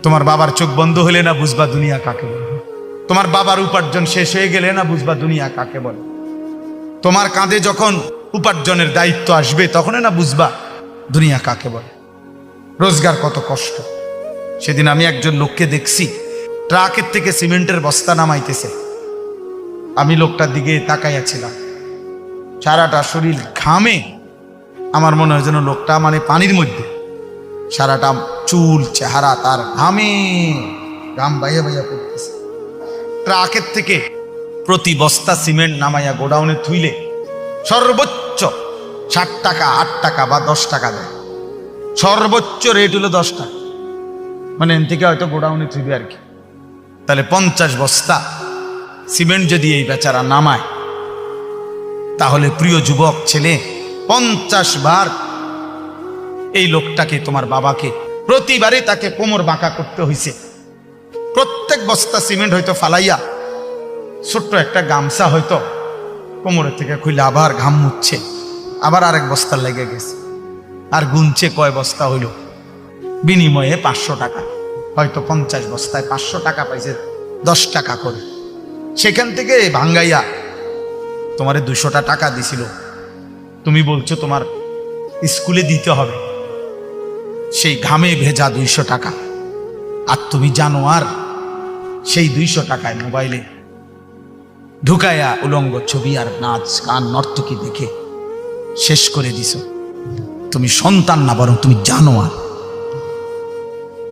তোমার বাবার চোখ বন্ধ হলে না বুঝবা দুনিয়া কাকে বলে। তোমার বাবার উপার্জন শেষ হয়ে গেলে না বুঝবা দুনিয়া কাকে বলে। তোমার কাঁধে যখন উপার্জনের দায়িত্ব আসবে তখনই না বুঝবা দুনিয়া কাকে বলে। রোজগার কত কষ্ট। সেদিন আমি একজন লোককে দেখছি ট্রাকের থেকে সিমেন্টের বস্তা নামাইতেছে। আমি লোকটার দিকে তাকাইয়াছিলাম, সারাটা শরীর ঘামে। আমার মনে হয় যেন লোকটা মানে পানির মধ্যে, সারাটা চুল চেহারা তার ঘামে, ঘাম বাইয়া বাইয়া পড়তেছে। ট্রাকের থেকে প্রতি বস্তা সিমেন্ট নামাইয়া গোডাউনে থুইলে সর্বোচ্চ 60 টাকা, 8 টাকা বা 10 টাকা দেয়। সর্বোচ্চ রেট হলো 10 টাকা, মানে এন থেকে হয়তো গোডাউনে থুইবে আর কি। তাহলে 50 বস্তা সিমেন্ট যদি এই বেচারা নামায়, তাহলে প্রিয় যুবক ছেলে 50 বার এই লোকটাকে, তোমার বাবাকে প্রতিবারই তাকে কোমর বাঁকা করতে হয়েছে। প্রত্যেক বস্তা সিমেন্ট হয়তো ফালাইয়া ছোট্ট একটা গামছা হয়তো কোমরের থেকে খুলে আবার ঘাম মুচ্ছে, আবার আরেক বস্তা লেগে গেছে, আর গুনছে কয় বস্তা হইল, বিনিময়ে 500 টাকা। হয়তো 50 বস্তায় 500 টাকা পাইছে, 10 টাকা করে। সেখান থেকে ভাঙ্গাইয়া তোমারে 200টা টাকা দিছিল। তুমি বলছো তোমার স্কুলে দিতে হবে, সেই ঘামে ভেজা 200 টাকা। আর তুমি জানো আর সেই 200 টাকায় মোবাইলে ঢুকাইয়া উলঙ্গ ছবি আর নাচ গান নর্তকী দেখে শেষ করে দিছো। তুমি সন্তান না, বরং তুমি জানো আর।